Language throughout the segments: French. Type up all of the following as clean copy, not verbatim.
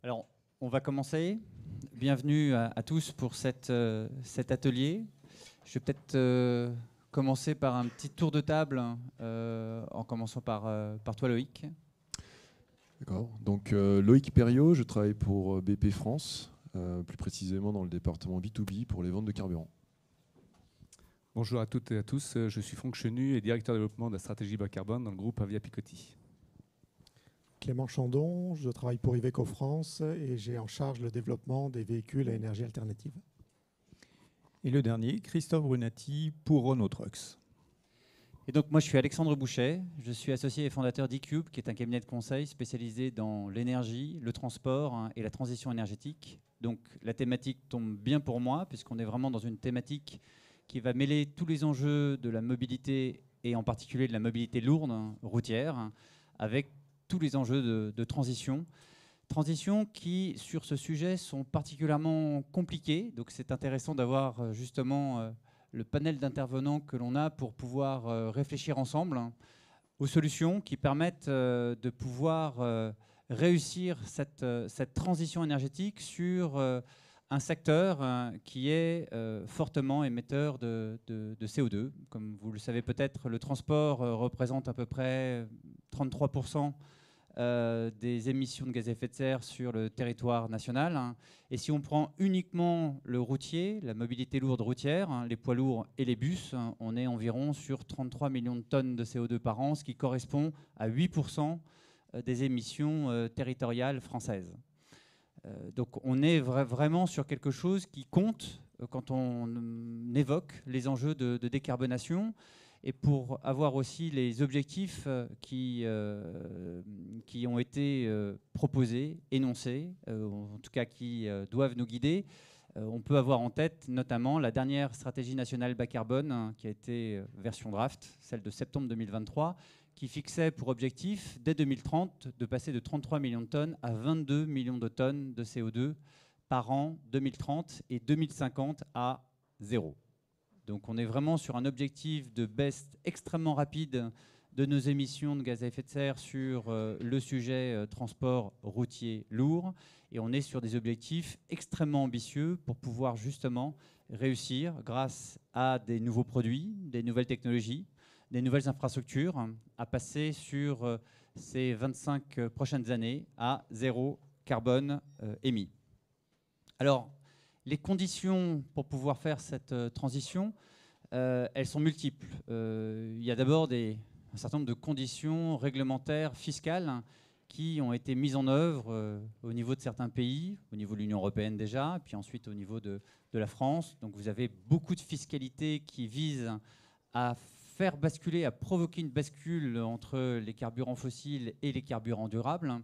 Alors, on va commencer. Bienvenue à tous pour cet atelier. Je vais peut-être commencer par un petit tour de table, en commençant par toi, Loïc. D'accord. Donc Loïc Perriot, je travaille pour BP France, plus précisément dans le département B2B pour les ventes de carburant. Bonjour à toutes et à tous, je suis Franck Chenu et directeur de développement de la stratégie bas carbone dans le groupe Avia Picotti. Clément Chandon, je travaille pour Iveco France et j'ai en charge le développement des véhicules à énergie alternative. Et le dernier, Christophe Brunati pour Renault Trucks. Et donc moi je suis Alexandre Bouchet, je suis associé et fondateur d'E-Cube, qui est un cabinet de conseil spécialisé dans l'énergie, le transport et la transition énergétique. Donc la thématique tombe bien pour moi, puisqu'on est vraiment dans une thématique qui va mêler tous les enjeux de la mobilité, et en particulier de la mobilité lourde, routière, avec tous les enjeux de transition. Transition qui, sur ce sujet, sont particulièrement compliquées. Donc c'est intéressant d'avoir justement le panel d'intervenants que l'on a pour pouvoir réfléchir ensemble aux solutions qui permettent de pouvoir réussir cette transition énergétique sur un secteur qui est fortement émetteur de CO2. Comme vous le savez peut-être, le transport représente à peu près 33% des émissions de gaz à effet de serre sur le territoire national. Et si on prend uniquement le routier, la mobilité lourde routière, les poids lourds et les bus, on est environ sur 33 millions de tonnes de CO2 par an, ce qui correspond à 8% des émissions territoriales françaises. Donc on est vraiment sur quelque chose qui compte quand on évoque les enjeux de décarbonation. Et pour avoir aussi les objectifs qui ont été proposés, énoncés, en tout cas qui doivent nous guider, on peut avoir en tête notamment la dernière stratégie nationale bas carbone, qui a été version draft, celle de septembre 2023, qui fixait pour objectif, dès 2030, de passer de 33 millions de tonnes à 22 millions de tonnes de CO2 par an 2030 et 2050 à zéro. Donc on est vraiment sur un objectif de baisse extrêmement rapide de nos émissions de gaz à effet de serre sur le sujet transport routier lourd. Et on est sur des objectifs extrêmement ambitieux pour pouvoir justement réussir, grâce à des nouveaux produits, des nouvelles technologies, des nouvelles infrastructures, à passer sur ces 25 prochaines années à zéro carbone émis. Alors, les conditions pour pouvoir faire cette transition, elles sont multiples. Il y a d'abord un certain nombre de conditions réglementaires, fiscales, qui ont été mises en œuvre au niveau de certains pays, au niveau de l'Union européenne déjà, puis ensuite au niveau de la France. Donc vous avez beaucoup de fiscalité qui vise à faire basculer, à provoquer une bascule entre les carburants fossiles et les carburants durables.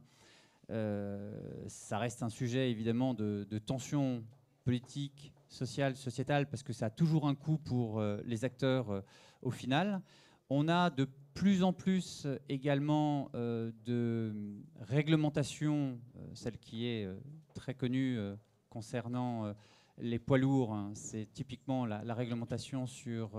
Ça reste un sujet évidemment de tension politique, sociale, sociétale, parce que ça a toujours un coût pour les acteurs au final. On a de plus en plus également de réglementation, celle qui est très connue concernant les poids lourds. C'est typiquement la réglementation sur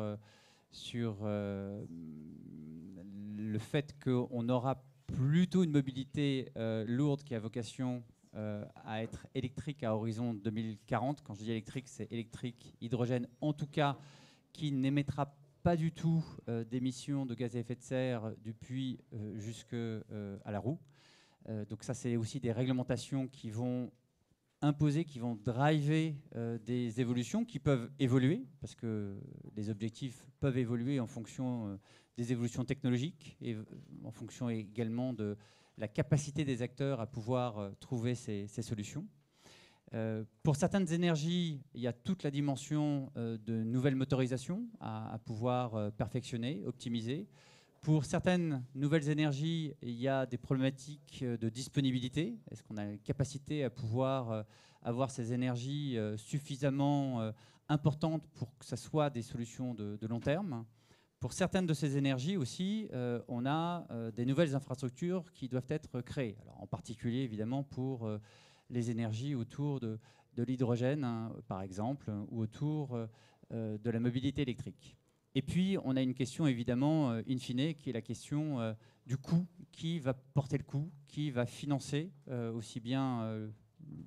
le fait qu'on aura plutôt une mobilité lourde qui a vocation à être électrique à horizon 2040. Quand je dis électrique, c'est électrique, hydrogène, en tout cas, qui n'émettra pas du tout d'émissions de gaz à effet de serre du puits jusqu'à la roue. Donc ça, c'est aussi des réglementations qui vont imposer, qui vont driver des évolutions qui peuvent évoluer, parce que les objectifs peuvent évoluer en fonction des évolutions technologiques et en fonction également de la capacité des acteurs à pouvoir trouver ces solutions. Pour certaines énergies, il y a toute la dimension de nouvelles motorisations à pouvoir perfectionner, optimiser. Pour certaines nouvelles énergies, il y a des problématiques de disponibilité. Est-ce qu'on a la capacité à pouvoir avoir ces énergies suffisamment importantes pour que ce soit des solutions de long terme? Pour certaines de ces énergies aussi, on a des nouvelles infrastructures qui doivent être créées. Alors, en particulier, évidemment, pour les énergies autour de l'hydrogène, par exemple, ou autour de la mobilité électrique. Et puis, on a une question, évidemment, in fine, qui est la question du coût. Qui va porter le coût? Qui va financer aussi bien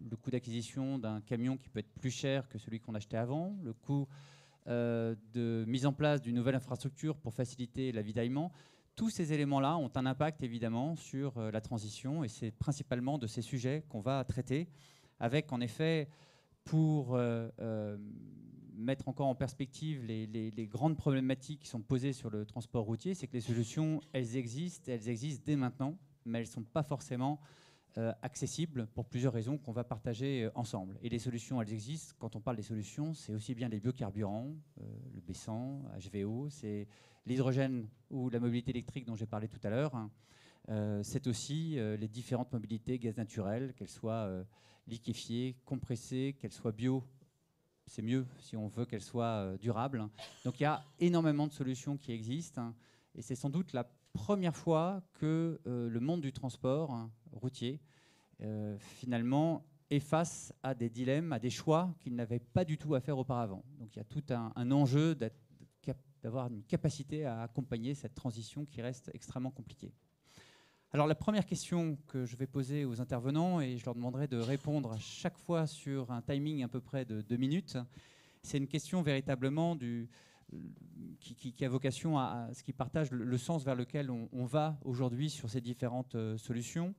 le coût d'acquisition d'un camion qui peut être plus cher que celui qu'on achetait avant, le coût de mise en place d'une nouvelle infrastructure pour faciliter l'avitaillement. Tous ces éléments-là ont un impact évidemment sur la transition et c'est principalement de ces sujets qu'on va traiter avec en effet pour mettre encore en perspective les grandes problématiques qui sont posées sur le transport routier, c'est que les solutions, elles existent dès maintenant, mais elles ne sont pas forcément accessibles pour plusieurs raisons qu'on va partager ensemble. Et les solutions, elles existent. Quand on parle des solutions, c'est aussi bien les biocarburants, le B100, HVO, c'est l'hydrogène ou la mobilité électrique dont j'ai parlé tout à l'heure. C'est aussi les différentes mobilités gaz naturel, qu'elles soient liquéfiées, compressées, qu'elles soient bio. C'est mieux si on veut qu'elles soient durables. Donc il y a énormément de solutions qui existent. Et c'est sans doute la première fois que le monde du transport routier, finalement, est face à des dilemmes, à des choix qu'il n'avait pas du tout à faire auparavant. Donc il y a tout un enjeu d'avoir une capacité à accompagner cette transition qui reste extrêmement compliquée. Alors la première question que je vais poser aux intervenants, et je leur demanderai de répondre à chaque fois sur un timing à peu près de 2 minutes, c'est une question véritablement qui a vocation à ce qui partage le sens vers lequel on va aujourd'hui sur ces différentes solutions.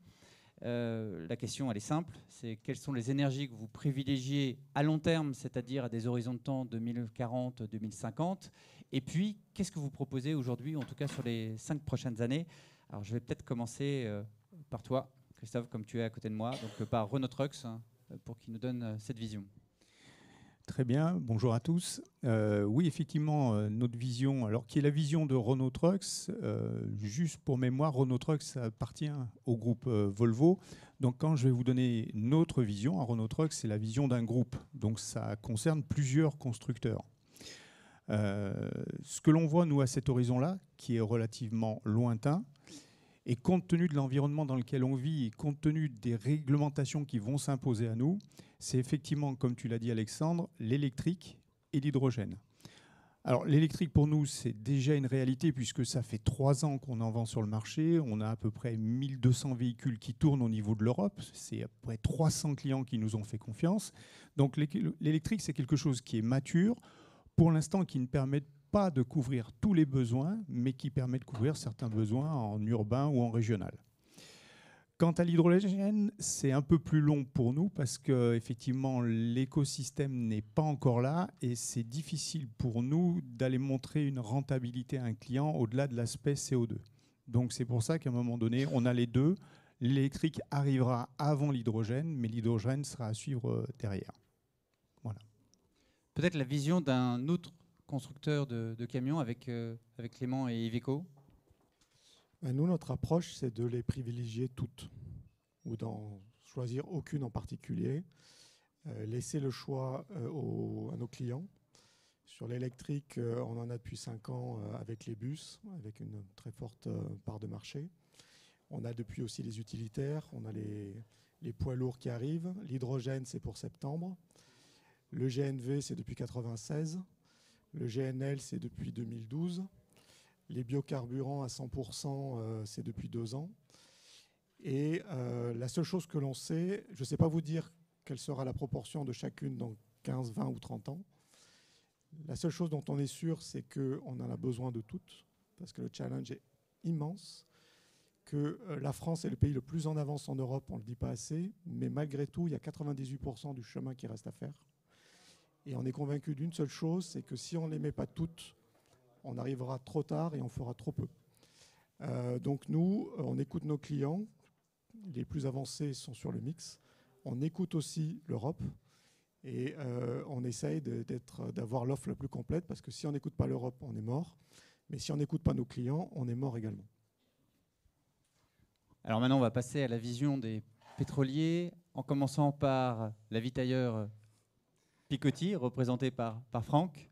La question, elle est simple, c'est quelles sont les énergies que vous privilégiez à long terme, c'est-à-dire à des horizons de temps 2040, 2050, et puis qu'est-ce que vous proposez aujourd'hui, en tout cas sur les 5 prochaines années. Alors je vais peut-être commencer par toi, Christophe, comme tu es à côté de moi, donc par Renault Trucks, pour qu'il nous donne cette vision. Très bien, bonjour à tous. Oui, effectivement, notre vision, alors qui est la vision de Renault Trucks, juste pour mémoire, Renault Trucks appartient au groupe Volvo. Donc quand je vais vous donner notre vision à Renault Trucks, c'est la vision d'un groupe. Donc ça concerne plusieurs constructeurs. Ce que l'on voit, nous, à cet horizon-là, qui est relativement lointain, et compte tenu de l'environnement dans lequel on vit et compte tenu des réglementations qui vont s'imposer à nous, c'est effectivement, comme tu l'as dit Alexandre, l'électrique et l'hydrogène. Alors l'électrique pour nous, c'est déjà une réalité puisque ça fait 3 ans qu'on en vend sur le marché. On a à peu près 1200 véhicules qui tournent au niveau de l'Europe. C'est à peu près 300 clients qui nous ont fait confiance. Donc l'électrique, c'est quelque chose qui est mature, pour l'instant qui ne permet pas de couvrir tous les besoins, mais qui permet de couvrir certains besoins en urbain ou en régional. Quant à l'hydrogène, c'est un peu plus long pour nous parce qu'effectivement, l'écosystème n'est pas encore là et c'est difficile pour nous d'aller montrer une rentabilité à un client au-delà de l'aspect CO2. Donc c'est pour ça qu'à un moment donné, on a les deux. L'électrique arrivera avant l'hydrogène, mais l'hydrogène sera à suivre derrière. Voilà. Peut-être la vision d'un autre constructeur de camions avec Clément et Iveco. Nous, notre approche, c'est de les privilégier toutes, ou d'en choisir aucune en particulier, laisser le choix à nos clients. Sur l'électrique, on en a depuis 5 ans avec les bus, avec une très forte part de marché. On a depuis aussi les utilitaires, on a les poids lourds qui arrivent. L'hydrogène, c'est pour septembre. Le GNV, c'est depuis 1996. Le GNL, c'est depuis 2012. Les biocarburants à 100%, c'est depuis 2 ans. Et la seule chose que l'on sait, je ne sais pas vous dire quelle sera la proportion de chacune dans 15, 20 ou 30 ans. La seule chose dont on est sûr, c'est qu'on en a besoin de toutes, parce que le challenge est immense, que la France est le pays le plus en avance en Europe, on ne le dit pas assez, mais malgré tout, il y a 98% du chemin qui reste à faire. Et on est convaincu d'une seule chose, c'est que si on ne les met pas toutes, on arrivera trop tard et on fera trop peu. Donc nous, on écoute nos clients. Les plus avancés sont sur le mix. On écoute aussi l'Europe et on essaye d'avoir l'offre la plus complète parce que si on n'écoute pas l'Europe, on est mort. Mais si on n'écoute pas nos clients, on est mort également. Alors maintenant, on va passer à la vision des pétroliers, en commençant par l'avitailleur Picotti, représenté par Franck.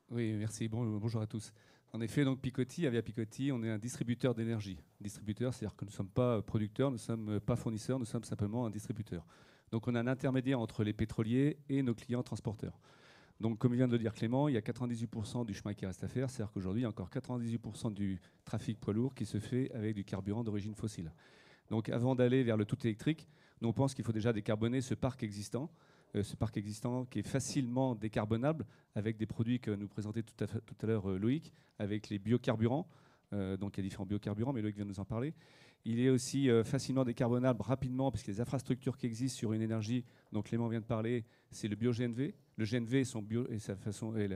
Oui, merci. Bonjour à tous. En effet, donc Avia Picotti, on est un distributeur d'énergie. Distributeur, c'est-à-dire que nous ne sommes pas producteurs, nous ne sommes pas fournisseurs, nous sommes simplement un distributeur. Donc on a un intermédiaire entre les pétroliers et nos clients transporteurs. Donc comme vient de le dire Clément, il y a 98% du chemin qui reste à faire, c'est-à-dire qu'aujourd'hui, il y a encore 98% du trafic poids lourd qui se fait avec du carburant d'origine fossile. Donc avant d'aller vers le tout électrique, Nous, on pense qu'il faut déjà décarboner ce parc existant qui est facilement décarbonable avec des produits que nous présentait tout à l'heure Loïc, avec les biocarburants. Donc il y a différents biocarburants, mais Loïc vient de nous en parler. Il est aussi facilement décarbonable rapidement parce que les infrastructures qui existent sur une énergie, dont Clément vient de parler, c'est le bio-GNV. Le GNV et sa façon, et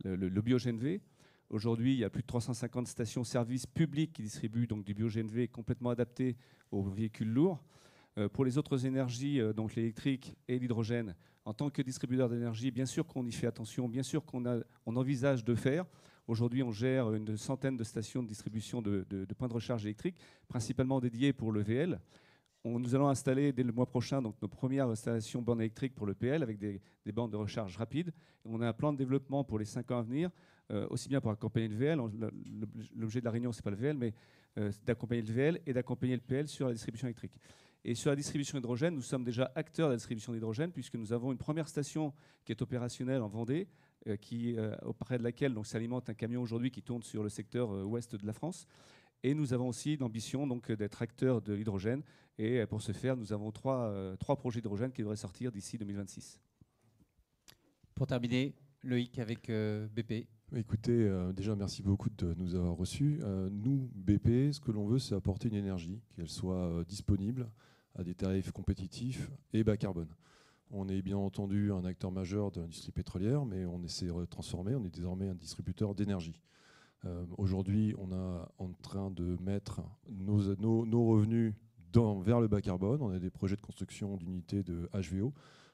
le bio-GNV. Aujourd'hui, il y a plus de 350 stations-service publiques qui distribuent donc du bio-GNV complètement adapté aux véhicules lourds. Pour les autres énergies, donc l'électrique et l'hydrogène, en tant que distributeur d'énergie, bien sûr qu'on y fait attention, bien sûr qu'on envisage de faire. Aujourd'hui, on gère une centaine de stations de distribution de points de recharge électriques, principalement dédiés pour le VL. Nous allons installer dès le mois prochain donc, nos premières installations bornes électriques pour le PL avec des bornes de recharge rapides. On a un plan de développement pour les 5 ans à venir, aussi bien pour accompagner le VL. L'objet de la réunion, ce n'est pas le VL, mais d'accompagner le VL et d'accompagner le PL sur la distribution électrique. Et sur la distribution d'hydrogène, nous sommes déjà acteurs de la distribution d'hydrogène puisque nous avons une première station qui est opérationnelle en Vendée, auprès de laquelle s'alimente un camion aujourd'hui qui tourne sur le secteur ouest de la France. Et nous avons aussi l'ambition d'être acteurs de l'hydrogène. Et pour ce faire, nous avons trois projets d'hydrogène qui devraient sortir d'ici 2026. Pour terminer, Loïc avec BP. Écoutez, déjà merci beaucoup de nous avoir reçus. Nous, BP, ce que l'on veut, c'est apporter une énergie, qu'elle soit disponible à des tarifs compétitifs et bas carbone. On est bien entendu un acteur majeur de l'industrie pétrolière, mais on essaie de transformer, on est désormais un distributeur d'énergie. Aujourd'hui, on est en train de mettre nos revenus vers le bas carbone. On a des projets de construction d'unités de HVO,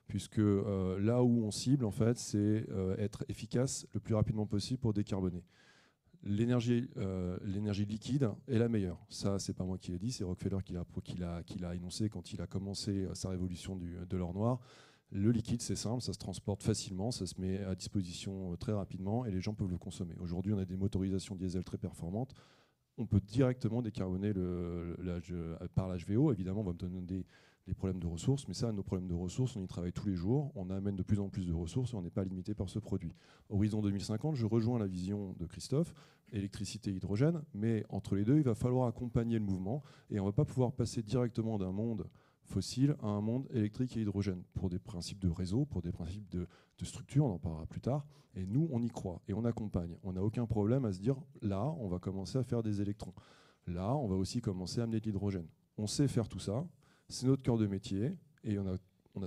puisque là où on cible, en fait, c'est être efficace le plus rapidement possible pour décarboner. L'énergie liquide est la meilleure. Ça, c'est pas moi qui l'ai dit, c'est Rockefeller qui l'a énoncé quand il a commencé sa révolution de l'or noir. Le liquide, c'est simple, ça se transporte facilement, ça se met à disposition très rapidement et les gens peuvent le consommer. Aujourd'hui, on a des motorisations diesel très performantes. On peut directement décarboner par l'HVO. Évidemment, on va me donner des problèmes de ressources, mais ça, nos problèmes de ressources, on y travaille tous les jours. On amène de plus en plus de ressources et on n'est pas limité par ce produit. Horizon 2050, je rejoins la vision de Christophe, électricité et hydrogène, mais entre les deux, il va falloir accompagner le mouvement et on ne va pas pouvoir passer directement d'un monde fossile à un monde électrique et hydrogène pour des principes de réseau, pour des principes de structure, on en parlera plus tard. Et nous, on y croit et on accompagne. On n'a aucun problème à se dire, là, on va commencer à faire des électrons. Là, on va aussi commencer à amener de l'hydrogène. On sait faire tout ça, c'est notre cœur de métier et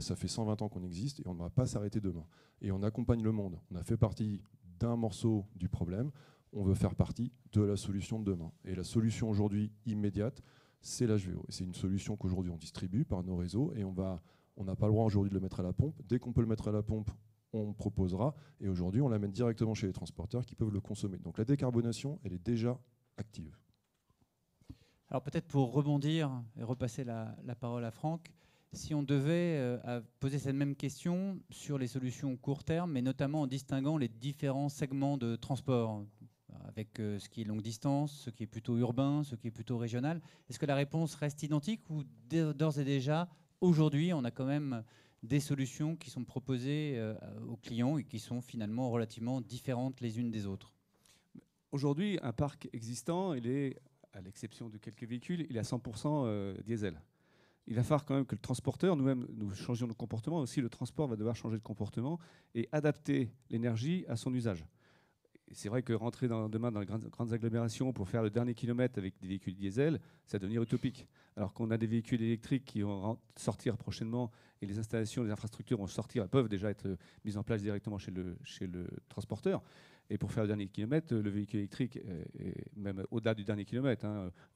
ça fait 120 ans qu'on existe et on ne va pas s'arrêter demain. Et on accompagne le monde. On a fait partie d'un morceau du problème, on veut faire partie de la solution de demain. Et la solution aujourd'hui immédiate, c'est l'HVO. C'est une solution qu'aujourd'hui on distribue par nos réseaux et on n'a pas le droit aujourd'hui de le mettre à la pompe. Dès qu'on peut le mettre à la pompe, on proposera. Et aujourd'hui, on l'amène directement chez les transporteurs qui peuvent le consommer. Donc la décarbonation, elle est déjà active. Alors peut-être pour rebondir et repasser la parole à Franck, si on devait poser cette même question sur les solutions court terme, mais notamment en distinguant les différents segments de transport, avec ce qui est longue distance, ce qui est plutôt urbain, ce qui est plutôt régional. Est-ce que la réponse reste identique ou d'ores et déjà, aujourd'hui, on a quand même des solutions qui sont proposées aux clients et qui sont finalement relativement différentes les unes des autres? Aujourd'hui, un parc existant, il est, à l'exception de quelques véhicules, il est à 100% diesel. Il va falloir quand même que le transporteur, nous-mêmes, nous changions nos comportements. Aussi, le transport va devoir changer de comportement et adapter l'énergie à son usage. C'est vrai que rentrer demain dans les grandes agglomérations pour faire le dernier kilomètre avec des véhicules diesel, ça va devenir utopique. Alors qu'on a des véhicules électriques qui vont sortir prochainement et les installations, les infrastructures vont sortir, elles peuvent déjà être mises en place directement chez le transporteur. Et pour faire le dernier kilomètre, le véhicule électrique, et même au-delà du dernier kilomètre,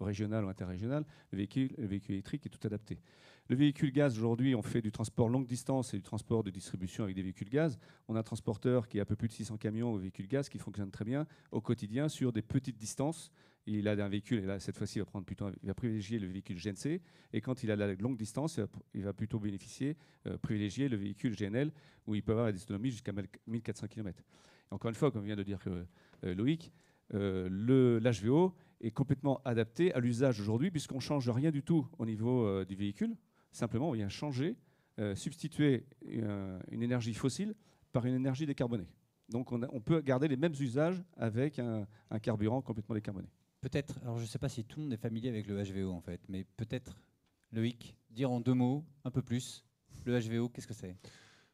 régional ou interrégional, le véhicule électrique est tout adapté. Le véhicule gaz, aujourd'hui, on fait du transport longue distance et du transport de distribution avec des véhicules gaz. On a un transporteur qui a un peu plus de 600 camions au véhicule gaz qui fonctionne très bien au quotidien sur des petites distances. Il a un véhicule, et là, cette fois-ci, il va privilégier le véhicule GNC. Et quand il a la longue distance, il va plutôt privilégier le véhicule GNL, où il peut avoir des autonomies jusqu'à 1400 km. Et encore une fois, comme vient de dire Loïc, l'HVO est complètement adapté à l'usage aujourd'hui, puisqu'on ne change rien du tout au niveau du véhicule. Simplement, on vient substituer une énergie fossile par une énergie décarbonée. Donc on peut garder les mêmes usages avec un carburant complètement décarboné. Peut-être, alors je ne sais pas si tout le monde est familier avec le HVO en fait, mais peut-être Loïc, dire en 2 mots, un peu plus, le HVO, qu'est-ce que c'est?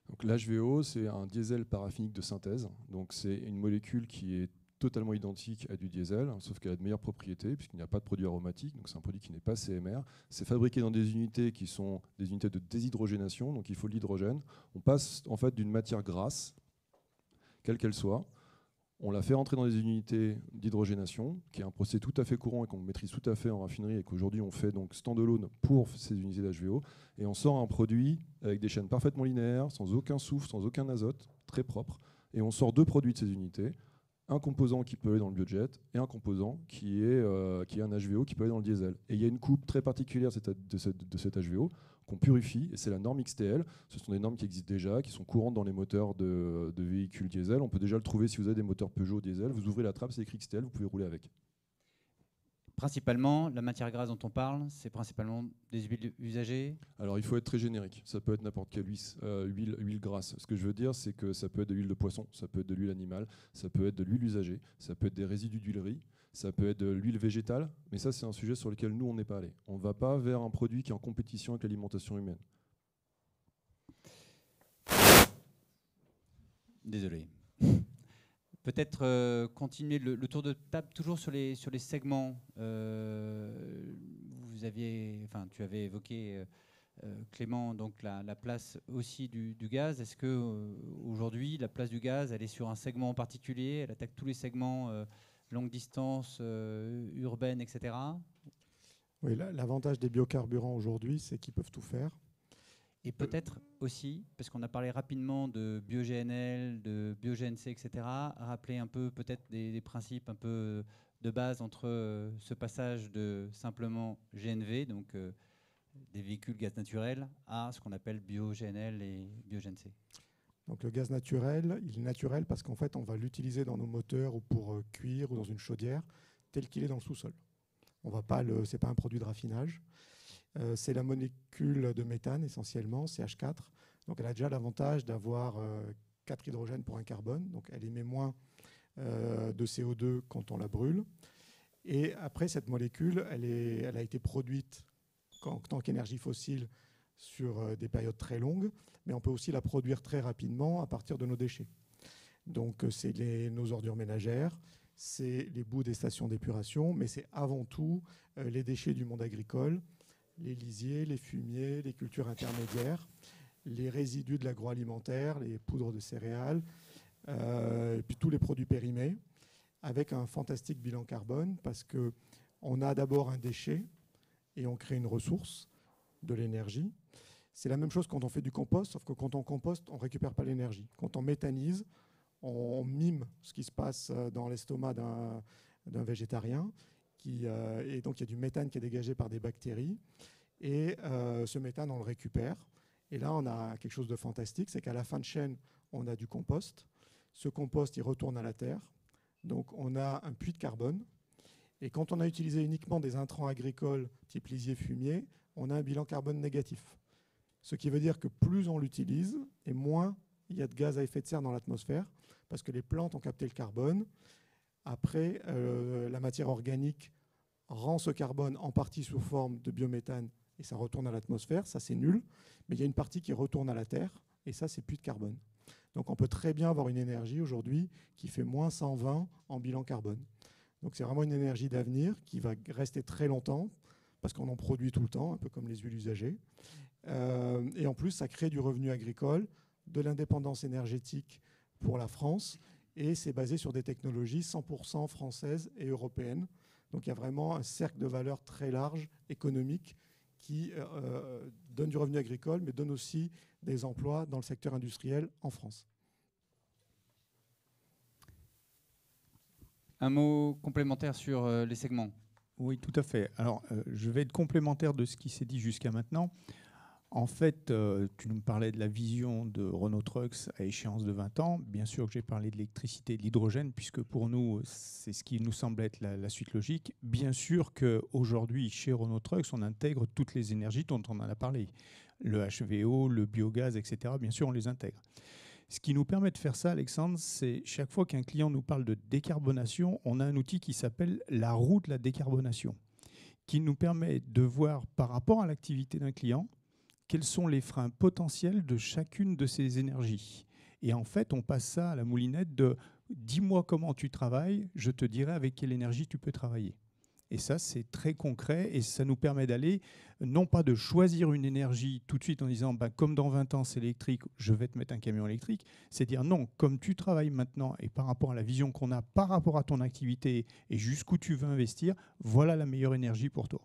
Donc l'HVO, c'est un diesel paraffinique de synthèse. Donc c'est une molécule qui est totalement identique à du diesel, sauf qu'elle a de meilleures propriétés puisqu'il n'y a pas de produit aromatique. Donc c'est un produit qui n'est pas CMR. C'est fabriqué dans des unités qui sont des unités de déshydrogénation. Donc il faut de l'hydrogène. On passe en fait d'une matière grasse, quelle qu'elle soit. On la fait rentrer dans des unités d'hydrogénation, qui est un procédé tout à fait courant et qu'on maîtrise tout à fait en raffinerie et qu'aujourd'hui on fait donc standalone pour ces unités d'HVO. Et on sort un produit avec des chaînes parfaitement linéaires, sans aucun soufre, sans aucun azote, très propre. Et on sort 2 produits de ces unités. Un composant qui peut aller dans le biojet et un composant qui est un HVO qui peut aller dans le diesel. Et il y a une coupe très particulière de cet HVO qu'on purifie, et c'est la norme XTL. Ce sont des normes qui existent déjà, qui sont courantes dans les moteurs de véhicules diesel. On peut déjà le trouver si vous avez des moteurs Peugeot diesel. Vous ouvrez la trappe, c'est écrit XTL, vous pouvez rouler avec. Principalement, la matière grasse dont on parle, c'est principalement des huiles usagées. Alors il faut être très générique. Ça peut être n'importe quelle huile grasse. Ce que je veux dire, c'est que ça peut être de l'huile de poisson, ça peut être de l'huile animale, ça peut être de l'huile usagée, ça peut être des résidus d'huilerie, ça peut être de l'huile végétale. Mais ça, c'est un sujet sur lequel nous, on n'est pas allé. On ne va pas vers un produit qui est en compétition avec l'alimentation humaine. Désolé. Peut-être continuer le tour de table toujours sur les segments. Tu avais évoqué, Clément, donc la place aussi du gaz. Est-ce que aujourd'hui la place du gaz, elle est sur un segment en particulier? Elle attaque tous les segments, longue distance, urbaine, etc. Oui, l'avantage des biocarburants aujourd'hui, c'est qu'ils peuvent tout faire. Et peut-être aussi, parce qu'on a parlé rapidement de bio-GNL, de bio-GNC, etc., rappeler un peu peut-être des principes un peu de base entre ce passage de simplement GNV, donc des véhicules gaz naturel, à ce qu'on appelle bio-GNL et bio-GNC. Donc le gaz naturel, il est naturel parce qu'en fait, on va l'utiliser dans nos moteurs ou pour cuire ou dans une chaudière, tel qu'il est dans le sous-sol. C'est pas un produit de raffinage. C'est la molécule de méthane essentiellement, CH4. Donc elle a déjà l'avantage d'avoir 4 hydrogènes pour un carbone. Donc elle émet moins de CO2 quand on la brûle. Et après, cette molécule, elle a été produite en tant qu'énergie fossile sur des périodes très longues, mais on peut aussi la produire très rapidement à partir de nos déchets. Donc c'est nos ordures ménagères, c'est les boues des stations d'épuration, mais c'est avant tout les déchets du monde agricole, les lisiers, les fumiers, les cultures intermédiaires, les résidus de l'agroalimentaire, les poudres de céréales, et puis tous les produits périmés, avec un fantastique bilan carbone, parce qu'on a d'abord un déchet et on crée une ressource, de l'énergie. C'est la même chose quand on fait du compost, sauf que quand on composte, on ne récupère pas l'énergie. Quand on méthanise, on mime ce qui se passe dans l'estomac d'un végétarien, et donc il y a du méthane qui est dégagé par des bactéries, et ce méthane, on le récupère. Et là, on a quelque chose de fantastique, c'est qu'à la fin de chaîne, on a du compost. Ce compost, il retourne à la terre. Donc on a un puits de carbone. Et quand on a utilisé uniquement des intrants agricoles type lisier fumier, on a un bilan carbone négatif. Ce qui veut dire que plus on l'utilise, et moins il y a de gaz à effet de serre dans l'atmosphère, parce que les plantes ont capté le carbone. Après, la matière organique rend ce carbone en partie sous forme de biométhane, et ça retourne à l'atmosphère. Ça, c'est nul. Mais il y a une partie qui retourne à la Terre, et ça, c'est puits de carbone. Donc on peut très bien avoir une énergie aujourd'hui qui fait moins 120 en bilan carbone. Donc c'est vraiment une énergie d'avenir qui va rester très longtemps, parce qu'on en produit tout le temps, un peu comme les huiles usagées. Et en plus, ça crée du revenu agricole, de l'indépendance énergétique pour la France, et c'est basé sur des technologies 100% françaises et européennes. Donc il y a vraiment un cercle de valeurs très large, économique, qui donne du revenu agricole, mais donne aussi des emplois dans le secteur industriel en France. Un mot complémentaire sur les segments. Oui, tout à fait. Alors, je vais être complémentaire de ce qui s'est dit jusqu'à maintenant. En fait, tu nous parlais de la vision de Renault Trucks à échéance de 20 ans. Bien sûr que j'ai parlé de l'électricité et de l'hydrogène, puisque pour nous, c'est ce qui nous semble être la suite logique. Bien sûr qu'aujourd'hui, chez Renault Trucks, on intègre toutes les énergies dont on en a parlé. Le HVO, le biogaz, etc. Bien sûr, on les intègre. Ce qui nous permet de faire ça, Alexandre, c'est chaque fois qu'un client nous parle de décarbonation, on a un outil qui s'appelle la roue de la décarbonation, qui nous permet de voir par rapport à l'activité d'un client quels sont les freins potentiels de chacune de ces énergies. Et en fait, on passe ça à la moulinette de « dis-moi comment tu travailles, je te dirai avec quelle énergie tu peux travailler ». Et ça, c'est très concret et ça nous permet d'aller, non pas de choisir une énergie tout de suite en disant comme dans 20 ans c'est électrique, je vais te mettre un camion électrique. C'est dire non, comme tu travailles maintenant et par rapport à la vision qu'on a par rapport à ton activité et jusqu'où tu veux investir, voilà la meilleure énergie pour toi.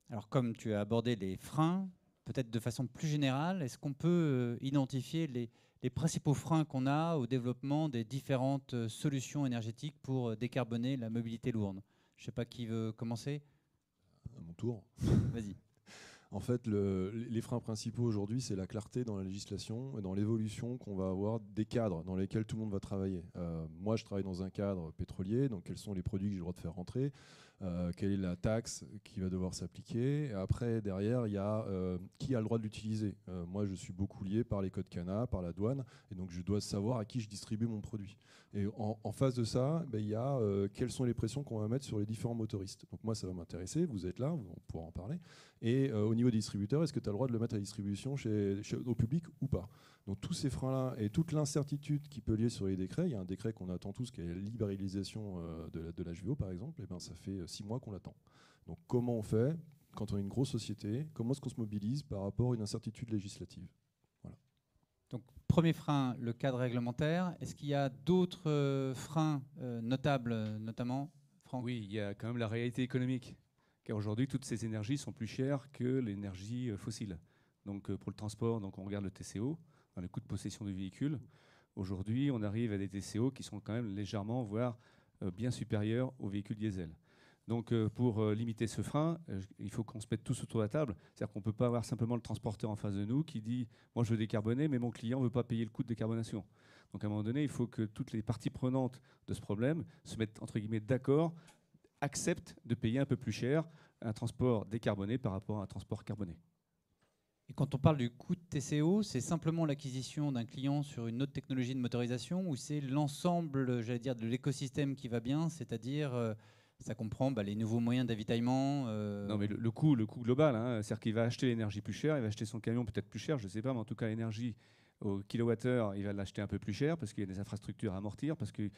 Alors comme tu as abordé les freins, peut-être de façon plus générale, est-ce qu'on peut identifier les principaux freins qu'on a au développement des différentes solutions énergétiques pour décarboner la mobilité lourde ? Je ne sais pas qui veut commencer. À mon tour. Vas-y. En fait, les freins principaux aujourd'hui, c'est la clarté dans la législation et dans l'évolution qu'on va avoir des cadres dans lesquels tout le monde va travailler. Moi, je travaille dans un cadre pétrolier, donc quels sont les produits que j'ai le droit de faire rentrer, quelle est la taxe qui va devoir s'appliquer. Et après, derrière, il y a qui a le droit de l'utiliser. Moi, je suis beaucoup lié par les codes CANA, par la douane, et donc je dois savoir à qui je distribue mon produit. Et en face de ça, il y a quelles sont les pressions qu'on va mettre sur les différents motoristes. Donc moi, ça va m'intéresser, vous êtes là, on pourra en parler. Et au niveau des distributeurs, est-ce que tu as le droit de le mettre à distribution au public ou pas? Donc tous ces freins-là et toute l'incertitude qui peut lier sur les décrets, il y a un décret qu'on attend tous qui est la libéralisation de l'HVO par exemple, et ça fait 6 mois qu'on l'attend. Donc comment on fait quand on est une grosse société? Comment est-ce qu'on se mobilise par rapport à une incertitude législative? Voilà. Donc premier frein, le cadre réglementaire. Est-ce qu'il y a d'autres freins notables, notamment, Franck? Oui, il y a quand même la réalité économique. Car aujourd'hui, toutes ces énergies sont plus chères que l'énergie fossile. Donc pour le transport, donc on regarde le TCO, dans les coûts de possession du véhicule. Aujourd'hui, on arrive à des TCO qui sont quand même légèrement, voire bien supérieurs aux véhicules diesel. Donc pour limiter ce frein, il faut qu'on se mette tous autour de la table. C'est-à-dire qu'on ne peut pas avoir simplement le transporteur en face de nous qui dit « moi je veux décarboner, mais mon client ne veut pas payer le coût de décarbonation ». Donc à un moment donné, il faut que toutes les parties prenantes de ce problème se mettent entre guillemets d'accord, acceptent de payer un peu plus cher un transport décarboné par rapport à un transport carboné. Et quand on parle du coût de TCO, c'est simplement l'acquisition d'un client sur une autre technologie de motorisation ou c'est l'ensemble, j'allais dire, de l'écosystème qui va bien, c'est-à-dire ça comprend les nouveaux moyens d'avitaillement Non, mais le coût global, hein, c'est-à-dire qu'il va acheter l'énergie plus chère, il va acheter son camion peut-être plus cher, je ne sais pas, mais en tout cas l'énergie au kilowattheure, il va l'acheter un peu plus cher parce qu'il y a des infrastructures à amortir, parce qu'il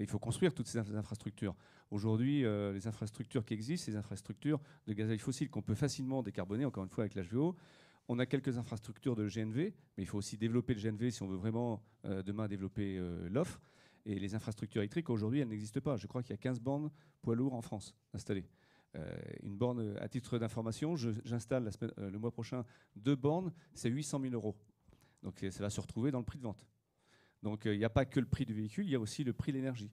faut construire toutes ces infrastructures. Aujourd'hui, les infrastructures qui existent, c'est des infrastructures de gaz à effet fossile qu'on peut facilement décarboner, encore une fois avec l'HVO. On a quelques infrastructures de GNV, mais il faut aussi développer le GNV si on veut vraiment demain développer l'offre. Et les infrastructures électriques, aujourd'hui, elles n'existent pas. Je crois qu'il y a 15 bornes poids lourds en France installées. Une borne, à titre d'information, j'installe le mois prochain 2 bornes, c'est 800 000 €. Donc ça va se retrouver dans le prix de vente. Donc il n'y a pas que le prix du véhicule, il y a aussi le prix de l'énergie.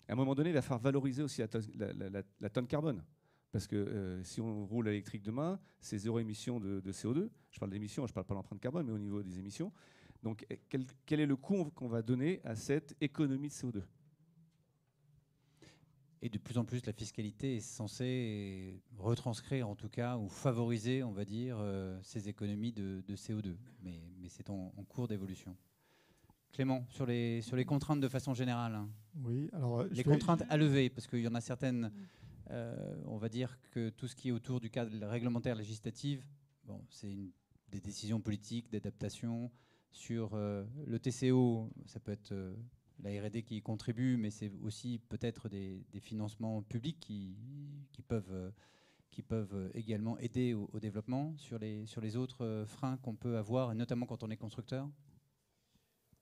À un moment donné, il va falloir valoriser aussi la tonne carbone. Parce que si on roule à l'électrique demain, c'est 0 émission de CO2. Je parle d'émissions, je ne parle pas de l'empreinte carbone, mais au niveau des émissions. Donc quel est le coût qu'on va donner à cette économie de CO2 ? Et de plus en plus, la fiscalité est censée retranscrire, en tout cas, ou favoriser, on va dire, ces économies de CO2. Mais c'est en cours d'évolution. Clément, sur les contraintes de façon générale. Oui, alors les contraintes à lever, parce qu'il y en a certaines, on va dire que tout ce qui est autour du cadre réglementaire législatif, bon, c'est des décisions politiques, d'adaptation. Sur le TCO, ça peut être la R&D qui y contribue, mais c'est aussi peut-être des financements publics qui peuvent également aider au développement. Sur les autres freins qu'on peut avoir, et notamment quand on est constructeur.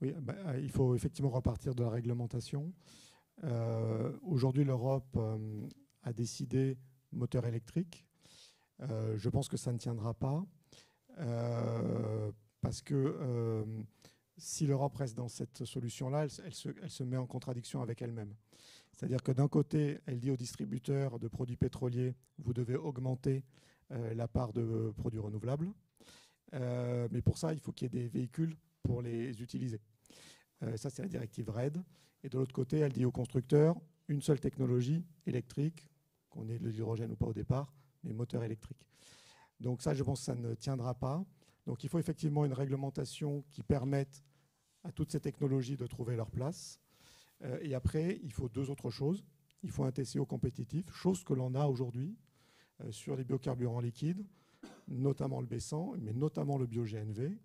Oui, il faut effectivement repartir de la réglementation. Aujourd'hui, l'Europe a décidé moteur électrique. Je pense que ça ne tiendra pas parce que si l'Europe reste dans cette solution-là, elle se met en contradiction avec elle-même. C'est-à-dire que d'un côté, elle dit aux distributeurs de produits pétroliers, vous devez augmenter la part de produits renouvelables. Mais pour ça, il faut qu'il y ait des véhicules pour les utiliser. Ça, c'est la directive RED. Et de l'autre côté, elle dit aux constructeurs, une seule technologie électrique, qu'on ait de l'hydrogène ou pas au départ, mais moteur électrique. Donc ça, je pense que ça ne tiendra pas. Donc il faut effectivement une réglementation qui permette à toutes ces technologies de trouver leur place. Et après, il faut 2 autres choses. Il faut un TCO compétitif, chose que l'on a aujourd'hui. sur les biocarburants liquides, notamment le B100, mais notamment le bio-GNV.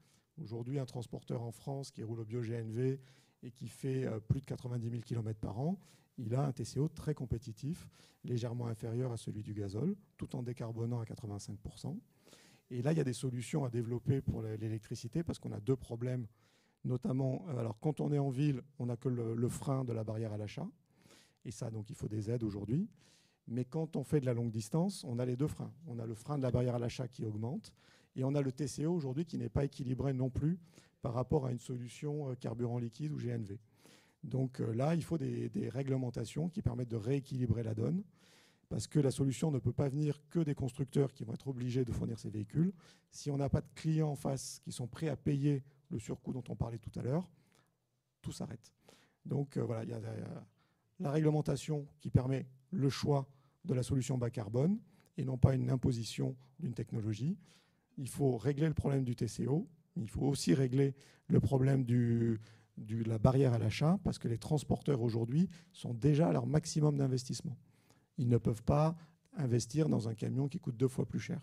Aujourd'hui, un transporteur en France qui roule au bio-GNV et qui fait plus de 90 000 km par an, il a un TCO très compétitif, légèrement inférieur à celui du gazole, tout en décarbonant à 85%. Et là, il y a des solutions à développer pour l'électricité parce qu'on a deux problèmes, notamment, alors quand on est en ville, on n'a que le frein de la barrière à l'achat, et ça, donc, il faut des aides aujourd'hui. Mais quand on fait de la longue distance, on a les deux freins. On a le frein de la barrière à l'achat qui augmente, et on a le TCO aujourd'hui qui n'est pas équilibré non plus par rapport à une solution carburant liquide ou GNV. Donc là, il faut des réglementations qui permettent de rééquilibrer la donne, parce que la solution ne peut pas venir que des constructeurs qui vont être obligés de fournir ces véhicules. Si on n'a pas de clients en face qui sont prêts à payer le surcoût dont on parlait tout à l'heure, tout s'arrête. Donc voilà, il y a la réglementation qui permet le choix de la solution bas carbone et non pas une imposition d'une technologie. Il faut régler le problème du TCO, il faut aussi régler le problème de la barrière à l'achat, parce que les transporteurs aujourd'hui sont déjà à leur maximum d'investissement. Ils ne peuvent pas investir dans un camion qui coûte 2 fois plus cher.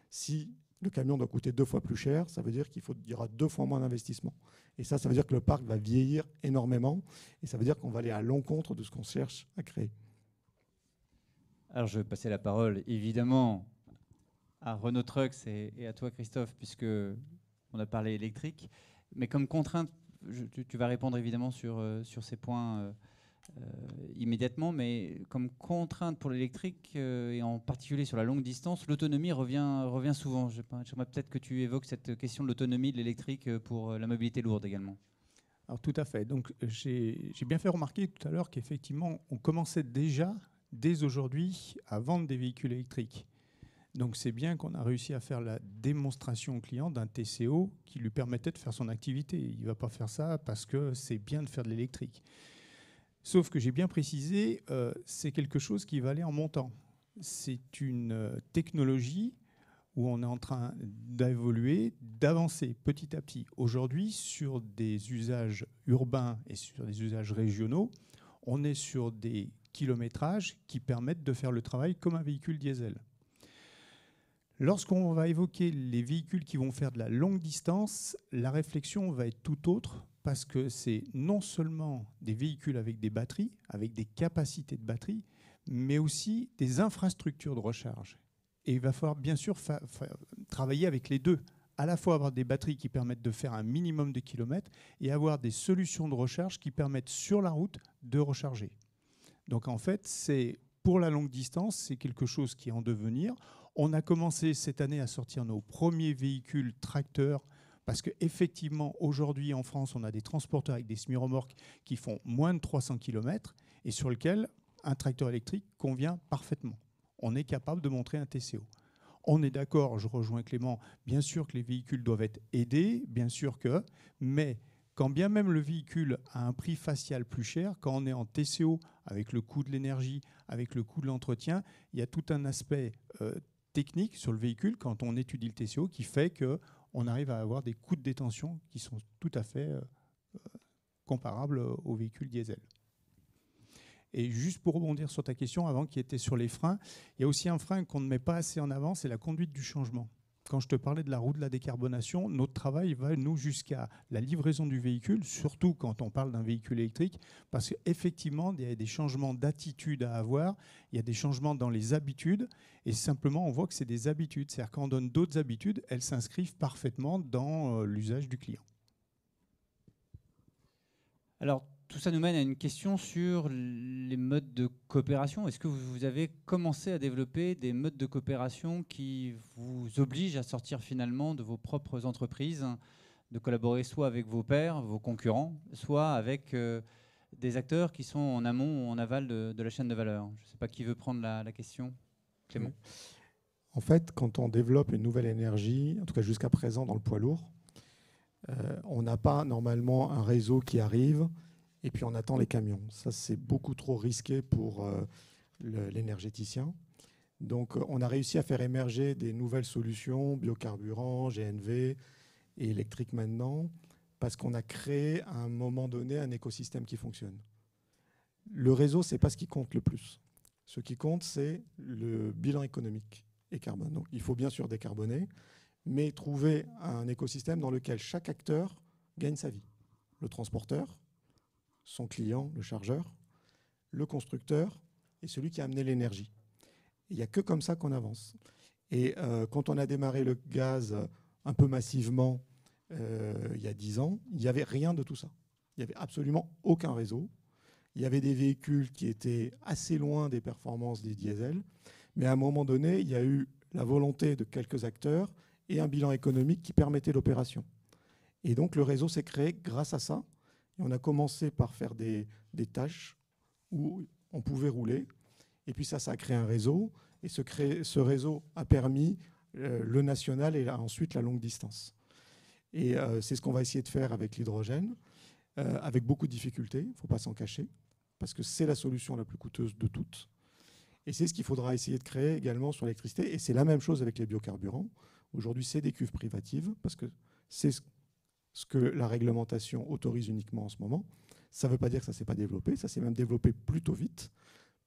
Si le camion doit coûter 2 fois plus cher, ça veut dire qu'il y aura 2 fois moins d'investissement. Et ça veut dire que le parc va vieillir énormément, et ça veut dire qu'on va aller à l'encontre de ce qu'on cherche à créer. Alors je vais passer la parole évidemment à Renault Trucks et à toi Christophe, puisque on a parlé électrique, mais comme contrainte, tu vas répondre évidemment sur ces points immédiatement, mais comme contrainte pour l'électrique et en particulier sur la longue distance, l'autonomie revient souvent. J'aimerais peut-être que tu évoques cette question de l'autonomie de l'électrique pour la mobilité lourde également. Alors tout à fait. Donc j'ai bien fait remarquer tout à l'heure qu'effectivement on commençait déjà dès aujourd'hui à vendre des véhicules électriques. Donc c'est bien qu'on a réussi à faire la démonstration au client d'un TCO qui lui permettait de faire son activité. Il ne va pas faire ça parce que c'est bien de faire de l'électrique. Sauf que j'ai bien précisé, c'est quelque chose qui va aller en montant. C'est une technologie où on est en train d'évoluer, d'avancer petit à petit. Aujourd'hui, sur des usages urbains et sur des usages régionaux, on est sur des kilométrages qui permettent de faire le travail comme un véhicule diesel. Lorsqu'on va évoquer les véhicules qui vont faire de la longue distance, la réflexion va être tout autre parce que c'est non seulement des véhicules avec des batteries, avec des capacités de batterie, mais aussi des infrastructures de recharge. Et il va falloir bien sûr travailler avec les deux, à la fois avoir des batteries qui permettent de faire un minimum de kilomètres et avoir des solutions de recharge qui permettent sur la route de recharger. Donc en fait, pour la longue distance, c'est quelque chose qui est en devenir. On a commencé cette année à sortir nos premiers véhicules tracteurs parce qu'effectivement, aujourd'hui en France, on a des transporteurs avec des semi-remorques qui font moins de 300 km et sur lesquels un tracteur électrique convient parfaitement. On est capable de montrer un TCO. On est d'accord, je rejoins Clément, bien sûr que les véhicules doivent être aidés, bien sûr que, mais quand bien même le véhicule a un prix facial plus cher, quand on est en TCO avec le coût de l'énergie, avec le coût de l'entretien, il y a tout un aspect technique sur le véhicule quand on étudie le TCO qui fait qu'on arrive à avoir des coûts de détention qui sont tout à fait comparables aux véhicules diesel. Et juste pour rebondir sur ta question avant qui était sur les freins, il y a aussi un frein qu'on ne met pas assez en avant, c'est la conduite du changement. Quand je te parlais de la roue de la décarbonation, notre travail va nous jusqu'à la livraison du véhicule, surtout quand on parle d'un véhicule électrique, parce qu'effectivement, il y a des changements d'attitude à avoir, il y a des changements dans les habitudes, et simplement, on voit que c'est des habitudes. C'est-à-dire quand on donne d'autres habitudes, elles s'inscrivent parfaitement dans l'usage du client. Alors, tout ça nous mène à une question sur les modes de coopération. Est-ce que vous avez commencé à développer des modes de coopération qui vous obligent à sortir finalement de vos propres entreprises, de collaborer soit avec vos pairs, vos concurrents, soit avec des acteurs qui sont en amont ou en aval de la chaîne de valeur? Je ne sais pas qui veut prendre la question. Clément. En fait, quand on développe une nouvelle énergie, en tout cas jusqu'à présent dans le poids lourd, on n'a pas normalement un réseau qui arrive et puis on attend les camions. Ça, c'est beaucoup trop risqué pour l'énergéticien. Donc, on a réussi à faire émerger des nouvelles solutions, biocarburants, GNV et électrique maintenant, parce qu'on a créé à un moment donné un écosystème qui fonctionne. Le réseau, ce n'est pas ce qui compte le plus. Ce qui compte, c'est le bilan économique et carbone. Donc il faut bien sûr décarboner, mais trouver un écosystème dans lequel chaque acteur gagne sa vie. Le transporteur, son client, le chargeur, le constructeur et celui qui a amené l'énergie. Il n'y a que comme ça qu'on avance. Et quand on a démarré le gaz un peu massivement il y a 10 ans, il n'y avait rien de tout ça. Il n'y avait absolument aucun réseau. Il y avait des véhicules qui étaient assez loin des performances des diesels. Mais à un moment donné, il y a eu la volonté de quelques acteurs et un bilan économique qui permettait l'opération. Et donc le réseau s'est créé grâce à ça. Et on a commencé par faire des tâches où on pouvait rouler. Et puis ça a créé un réseau. Et ce réseau a permis le national et ensuite la longue distance. Et c'est ce qu'on va essayer de faire avec l'hydrogène, avec beaucoup de difficultés, il ne faut pas s'en cacher, parce que c'est la solution la plus coûteuse de toutes. Et c'est ce qu'il faudra essayer de créer également sur l'électricité. Et c'est la même chose avec les biocarburants. Aujourd'hui, c'est des cuves privatives, parce que c'est ce que la réglementation autorise uniquement en ce moment. Ça ne veut pas dire que ça ne s'est pas développé, ça s'est même développé plutôt vite.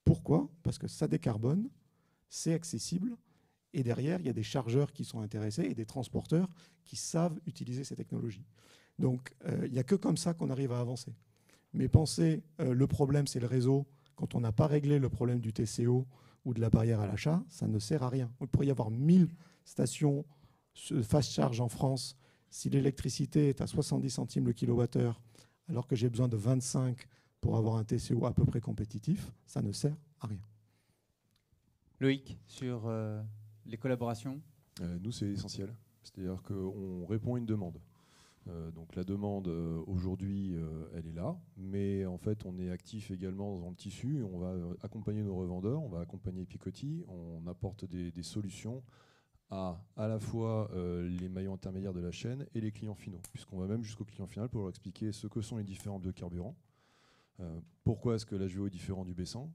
Pourquoi ? Parce que ça décarbone, c'est accessible, et derrière, il y a des chargeurs qui sont intéressés et des transporteurs qui savent utiliser ces technologies. Donc, il n'y a que comme ça qu'on arrive à avancer. Mais pensez, le problème, c'est le réseau. Quand on n'a pas réglé le problème du TCO ou de la barrière à l'achat, ça ne sert à rien. Il pourrait y avoir 1000 stations fast charge en France. Si l'électricité est à 70 centimes le kilowattheure, alors que j'ai besoin de 25 pour avoir un TCO à peu près compétitif, ça ne sert à rien. Loïc, sur les collaborations ? Nous, c'est essentiel. C'est-à-dire qu'on répond à une demande. Donc la demande, aujourd'hui, elle est là. Mais en fait, on est actif également dans le tissu. On va accompagner nos revendeurs, on va accompagner Picoty. On apporte des solutions à la fois les maillons intermédiaires de la chaîne et les clients finaux. Puisqu'on va même jusqu'au client final pour leur expliquer ce que sont les différents biocarburants. Pourquoi est-ce que l'HVO est différent du B100 ?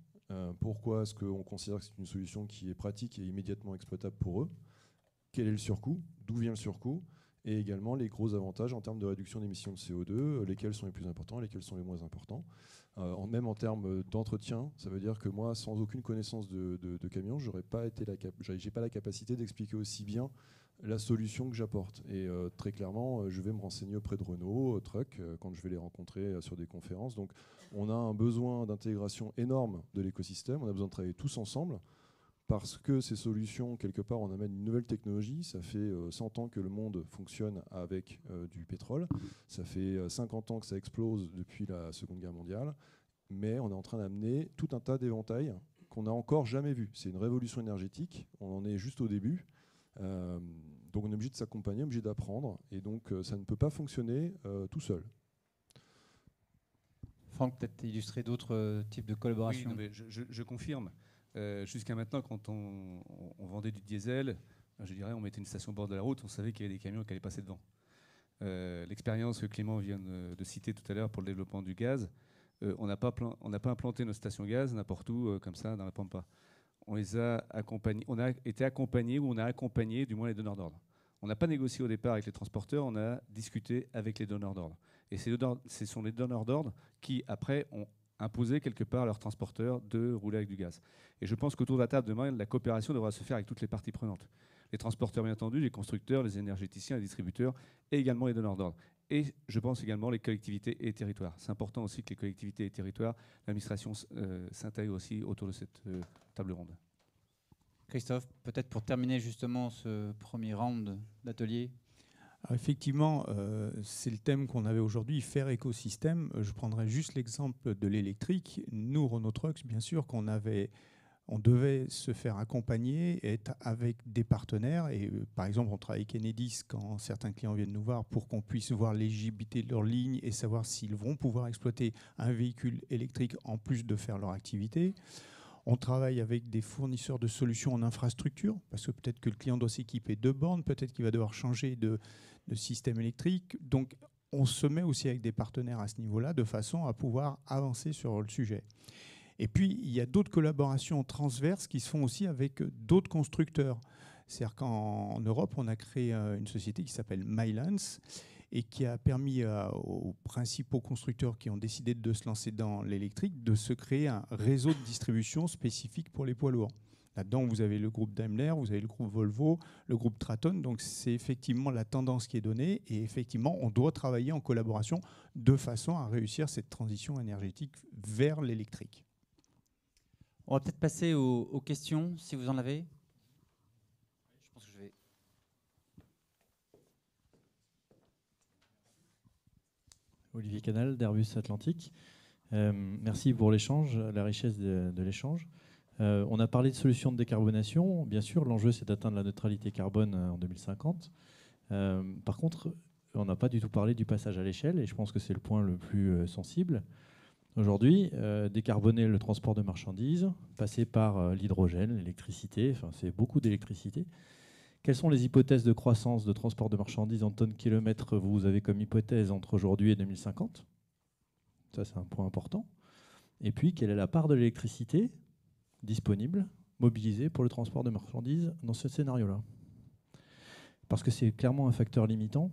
Pourquoi est-ce qu'on considère que c'est une solution qui est pratique et immédiatement exploitable pour eux ? Quel est le surcoût ? D'où vient le surcoût ? Et également les gros avantages en termes de réduction d'émissions de CO2, lesquels sont les plus importants, lesquels sont les moins importants. Même en termes d'entretien, ça veut dire que moi, sans aucune connaissance de camion, j'ai pas la capacité d'expliquer aussi bien la solution que j'apporte. Et très clairement, je vais me renseigner auprès de Renault, Truck, quand je vais les rencontrer sur des conférences. Donc on a un besoin d'intégration énorme de l'écosystème, on a besoin de travailler tous ensemble, parce que ces solutions, quelque part, on amène une nouvelle technologie. Ça fait 100 ans que le monde fonctionne avec du pétrole. Ça fait 50 ans que ça explose depuis la Seconde Guerre mondiale. Mais on est en train d'amener tout un tas d'éventails qu'on n'a encore jamais vus. C'est une révolution énergétique. On en est juste au début. Donc on est obligé de s'accompagner, obligé d'apprendre. Et donc ça ne peut pas fonctionner tout seul. Franck, peut-être illustrer d'autres types de collaborations. Oui, non, mais je confirme. Jusqu'à maintenant, quand on vendait du diesel, je dirais, on mettait une station au bord de la route, on savait qu'il y avait des camions qui allaient passer devant. L'expérience que Clément vient de citer tout à l'heure pour le développement du gaz, on n'a pas implanté nos stations gaz n'importe où, comme ça, dans la pampa. On les a accompagnés, on a été accompagnés, ou on a accompagné du moins les donneurs d'ordre. On n'a pas négocié au départ avec les transporteurs, on a discuté avec les donneurs d'ordre. Et ce sont les donneurs d'ordre qui, après, ont imposer quelque part à leurs transporteurs de rouler avec du gaz. Et je pense qu'autour de la table demain, la coopération devra se faire avec toutes les parties prenantes. Les transporteurs, bien entendu, les constructeurs, les énergéticiens, les distributeurs, et également les donneurs d'ordre. Et je pense également les collectivités et les territoires. C'est important aussi que les collectivités et les territoires, l'administration s'intègrent aussi autour de cette table ronde. Christophe, peut-être pour terminer justement ce premier round d'atelier. Alors effectivement, c'est le thème qu'on avait aujourd'hui, faire écosystème. Je prendrai juste l'exemple de l'électrique. Nous, Renault Trucks, bien sûr, on devait se faire accompagner et être avec des partenaires. Et par exemple, on travaille avec Enedis quand certains clients viennent nous voir pour qu'on puisse voir l'éligibilité de leur ligne et savoir s'ils vont pouvoir exploiter un véhicule électrique en plus de faire leur activité. On travaille avec des fournisseurs de solutions en infrastructure, parce que peut-être que le client doit s'équiper de bornes, peut-être qu'il va devoir changer de système électrique. Donc, on se met aussi avec des partenaires à ce niveau-là, de façon à pouvoir avancer sur le sujet. Et puis, il y a d'autres collaborations transverses qui se font aussi avec d'autres constructeurs. C'est-à-dire qu'en Europe, on a créé une société qui s'appelle Mylance, et qui a permis aux principaux constructeurs qui ont décidé de se lancer dans l'électrique de se créer un réseau de distribution spécifique pour les poids lourds. Là-dedans, vous avez le groupe Daimler, vous avez le groupe Volvo, le groupe Traton. Donc, c'est effectivement la tendance qui est donnée. Et effectivement, on doit travailler en collaboration de façon à réussir cette transition énergétique vers l'électrique. On va peut-être passer aux questions, si vous en avez. Je pense que je vais... Olivier Canal, d'Airbus Atlantique. Merci pour l'échange, la richesse de l'échange. On a parlé de solutions de décarbonation. Bien sûr, l'enjeu, c'est d'atteindre la neutralité carbone en 2050. Par contre, on n'a pas du tout parlé du passage à l'échelle, et je pense que c'est le point le plus sensible. Aujourd'hui, décarboner le transport de marchandises, passer par l'hydrogène, l'électricité, enfin, c'est beaucoup d'électricité. Quelles sont les hypothèses de croissance de transport de marchandises en tonnes-kilomètres vous avez comme hypothèse entre aujourd'hui et 2050 ? Ça, c'est un point important. Et puis, quelle est la part de l'électricité disponible, mobilisée pour le transport de marchandises dans ce scénario-là ? Parce que c'est clairement un facteur limitant.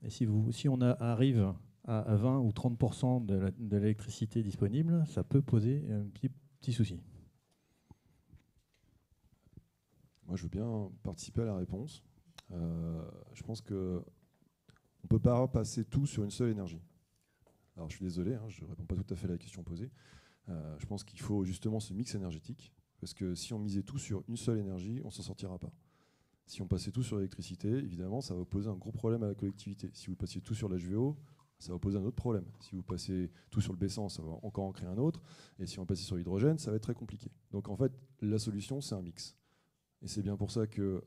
Et si on arrive à 20 ou 30% de l'électricité disponible, ça peut poser un petit souci. Moi, je veux bien participer à la réponse. Je pense qu'on ne peut pas passer tout sur une seule énergie. Alors, je suis désolé, hein, je ne réponds pas tout à fait à la question posée. Je pense qu'il faut justement ce mix énergétique, parce que si on misait tout sur une seule énergie, on ne s'en sortira pas. Si on passait tout sur l'électricité, évidemment, ça va poser un gros problème à la collectivité. Si vous passiez tout sur l'HVO, ça va poser un autre problème. Si vous passez tout sur le B100, ça va encore en créer un autre. Et si on passait sur l'hydrogène, ça va être très compliqué. Donc en fait, la solution, c'est un mix. Et c'est bien pour ça que,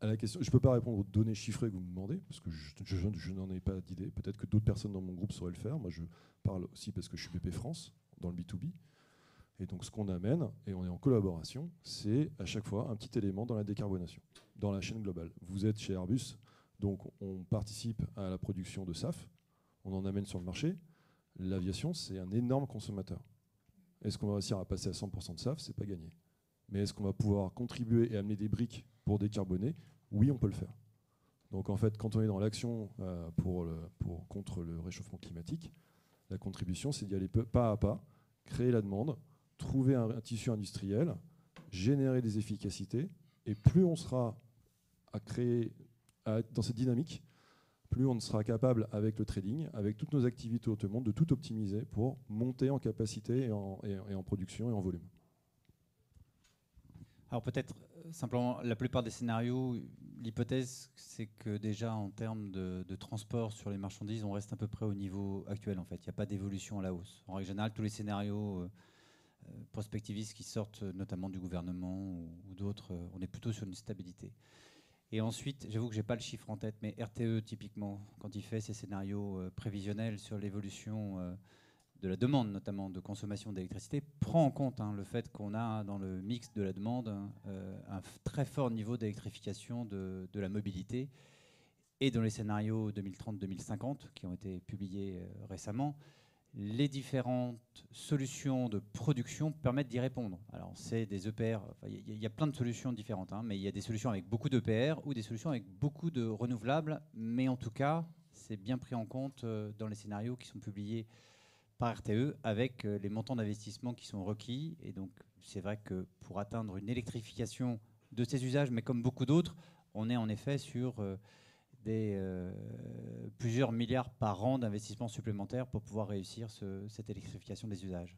à la question, je ne peux pas répondre aux données chiffrées que vous me demandez, parce que je n'en ai pas d'idée. Peut-être que d'autres personnes dans mon groupe sauraient le faire. Moi, je parle aussi parce que je suis BP France, dans le B2B. Et donc, ce qu'on amène, et on est en collaboration, c'est à chaque fois un petit élément dans la décarbonation, dans la chaîne globale. Vous êtes chez Airbus, donc on participe à la production de SAF, on en amène sur le marché. L'aviation, c'est un énorme consommateur. Est-ce qu'on va réussir à passer à 100% de SAF ? C'est pas gagné. Mais est-ce qu'on va pouvoir contribuer et amener des briques pour décarboner ? Oui, on peut le faire. Donc en fait, quand on est dans l'action contre le réchauffement climatique, la contribution, c'est d'y aller pas à pas, créer la demande, trouver un tissu industriel, générer des efficacités, et plus on sera à créer, à être dans cette dynamique, plus on sera capable, avec le trading, avec toutes nos activités autour de tout optimiser pour monter en capacité et en production et en volume. Alors peut-être simplement, la plupart des scénarios, l'hypothèse, c'est que déjà en termes de transport sur les marchandises, on reste à peu près au niveau actuel en fait. Il n'y a pas d'évolution à la hausse. En règle générale, tous les scénarios prospectivistes qui sortent notamment du gouvernement ou d'autres, on est plutôt sur une stabilité. Et ensuite, j'avoue que je n'ai pas le chiffre en tête, mais RTE typiquement, quand il fait ses scénarios prévisionnels sur l'évolution de la demande, notamment de consommation d'électricité, prend en compte le fait qu'on a dans le mix de la demande un très fort niveau d'électrification de la mobilité. Et dans les scénarios 2030-2050 qui ont été publiés récemment, les différentes solutions de production permettent d'y répondre. Alors c'est des EPR, il y a plein de solutions différentes, mais il y a des solutions avec beaucoup d'EPR ou des solutions avec beaucoup de renouvelables, mais en tout cas, c'est bien pris en compte dans les scénarios qui sont publiés par RTE avec les montants d'investissement qui sont requis. Et donc, c'est vrai que pour atteindre une électrification de ces usages, mais comme beaucoup d'autres, on est en effet sur plusieurs milliards par an d'investissements supplémentaires pour pouvoir réussir cette électrification des usages.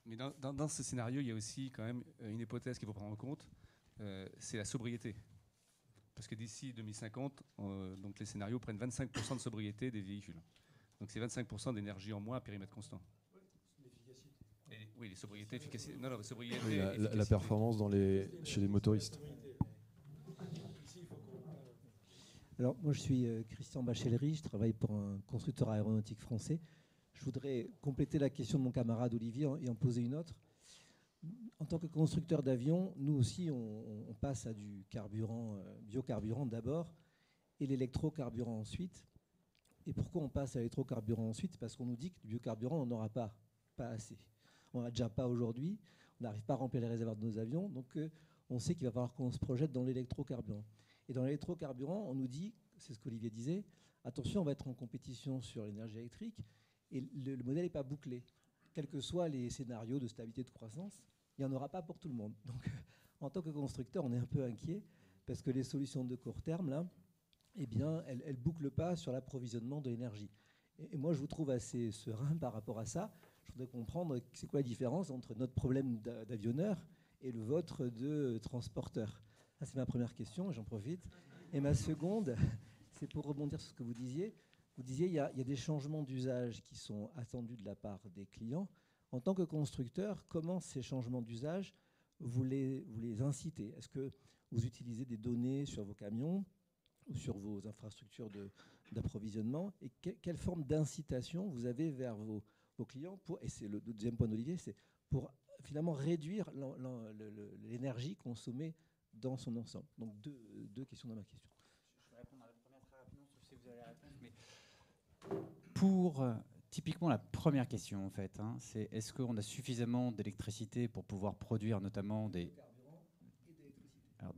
Mais dans ce scénario, il y a aussi quand même une hypothèse qu'il faut prendre en compte, c'est la sobriété. Parce que d'ici 2050, donc les scénarios prennent 25% de sobriété des véhicules. Donc c'est 25% d'énergie en moins à périmètre constant. Oui, les sobriétés, efficacité. Non, la sobriété. Oui, la performance chez les motoristes. Alors, moi, je suis Christian Bachellery, je travaille pour un constructeur aéronautique français. Je voudrais compléter la question de mon camarade Olivier et en poser une autre. En tant que constructeur d'avions, nous aussi, on passe à du carburant, biocarburant d'abord, et l'électrocarburant ensuite. Et pourquoi on passe à l'électrocarburant ensuite? Parce qu'on nous dit que du biocarburant, on n'en aura pas assez. On n'en a déjà pas aujourd'hui, on n'arrive pas à remplir les réservoirs de nos avions, donc on sait qu'il va falloir qu'on se projette dans l'électrocarburant. Et dans l'électrocarburant, on nous dit, c'est ce qu'Olivier disait, attention, on va être en compétition sur l'énergie électrique, et le modèle n'est pas bouclé. Quels que soient les scénarios de stabilité de croissance, il n'y en aura pas pour tout le monde. Donc, en tant que constructeur, on est un peu inquiet, parce que les solutions de court terme, là, eh bien, elles ne bouclent pas sur l'approvisionnement de l'énergie. Et moi, je vous trouve assez serein par rapport à ça. Je voudrais comprendre c'est quoi la différence entre notre problème d'avionneur et le vôtre de transporteur. Ça, c'est ma première question, j'en profite. Et ma seconde, c'est pour rebondir sur ce que vous disiez. Vous disiez qu'il y a des changements d'usage qui sont attendus de la part des clients. En tant que constructeur, comment ces changements d'usage, vous les incitez? Est-ce que vous utilisez des données sur vos camions ou sur vos infrastructures d'approvisionnement? Et quelle forme d'incitation vous avez vers vos clients pour, et c'est le deuxième point d'Olivier, c'est pour finalement réduire l'énergie consommée dans son ensemble. Donc deux questions dans ma question. Je vais répondre à la première très rapidement, sauf si vous avez la réponse. Mais pour typiquement la première question, en fait, c'est est-ce qu'on a suffisamment d'électricité pour pouvoir produire notamment des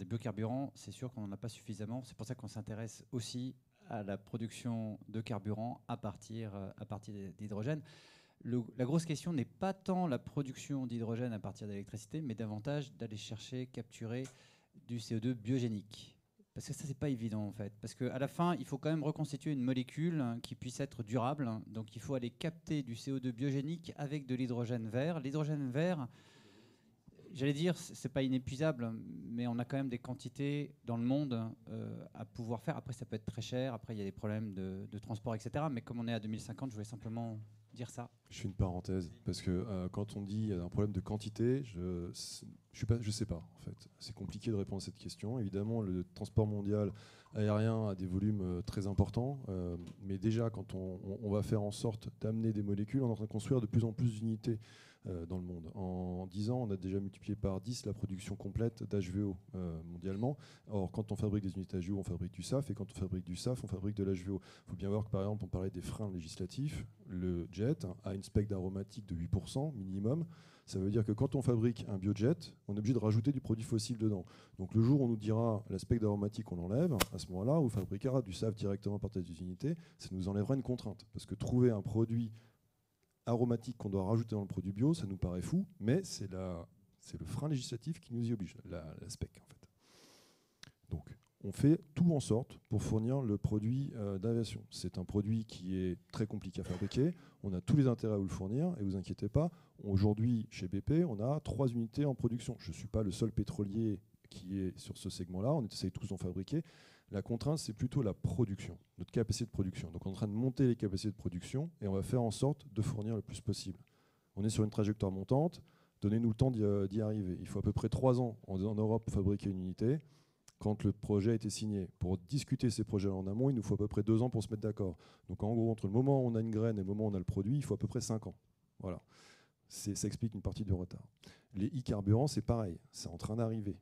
biocarburants? C'est sûr qu'on n'en a pas suffisamment. C'est pour ça qu'on s'intéresse aussi à la production de carburant à partir d'hydrogène. La grosse question n'est pas tant la production d'hydrogène à partir d'électricité, mais davantage d'aller chercher, capturer du CO2 biogénique. Parce que ça, c'est pas évident, en fait. Parce qu'à la fin, il faut quand même reconstituer une molécule qui puisse être durable. Donc, il faut aller capter du CO2 biogénique avec de l'hydrogène vert. L'hydrogène vert, j'allais dire, c'est pas inépuisable, mais on a quand même des quantités dans le monde à pouvoir faire. Après, ça peut être très cher. Après, il y a des problèmes de transport, etc. Mais comme on est à 2050, je voulais simplement dire ça. Je fais une parenthèse, parce que quand on dit un problème de quantité, je sais pas, en fait. C'est compliqué de répondre à cette question. Évidemment, le transport mondial aérien a des volumes très importants, mais déjà, quand on va faire en sorte d'amener des molécules, on est en train de construire de plus en plus d'unités dans le monde. En 10 ans, on a déjà multiplié par 10 la production complète d'HVO mondialement. Or, quand on fabrique des unités HVO, on fabrique du SAF, et quand on fabrique du SAF, on fabrique de l'HVO. Il faut bien voir que, par exemple, on parlait des freins législatifs. Le jet a une spec d'aromatique de 8% minimum. Ça veut dire que quand on fabrique un biojet, on est obligé de rajouter du produit fossile dedans. Donc le jour où on nous dira l'aspect d'aromatique, on l'enlève, à ce moment-là, on fabriquera du SAF directement par tête d'unité, ça nous enlèvera une contrainte. Parce que trouver un produit aromatique qu'on doit rajouter dans le produit bio, ça nous paraît fou, mais c'est le frein législatif qui nous y oblige, la spec en fait. Donc on fait tout en sorte pour fournir le produit d'aviation. C'est un produit qui est très compliqué à fabriquer, on a tous les intérêts à vous le fournir, et vous inquiétez pas, aujourd'hui chez BP, on a 3 unités en production. Je ne suis pas le seul pétrolier qui est sur ce segment-là, on essaye tous d'en fabriquer. La contrainte, c'est plutôt la production, notre capacité de production. Donc on est en train de monter les capacités de production et on va faire en sorte de fournir le plus possible. On est sur une trajectoire montante, donnez-nous le temps d'y arriver. Il faut à peu près 3 ans en Europe pour fabriquer une unité. Quand le projet a été signé, pour discuter ces projets en amont, il nous faut à peu près 2 ans pour se mettre d'accord. Donc en gros, entre le moment où on a une graine et le moment où on a le produit, il faut à peu près 5 ans. Voilà. Ça explique une partie du retard. Les e-carburants, c'est pareil, c'est en train d'arriver.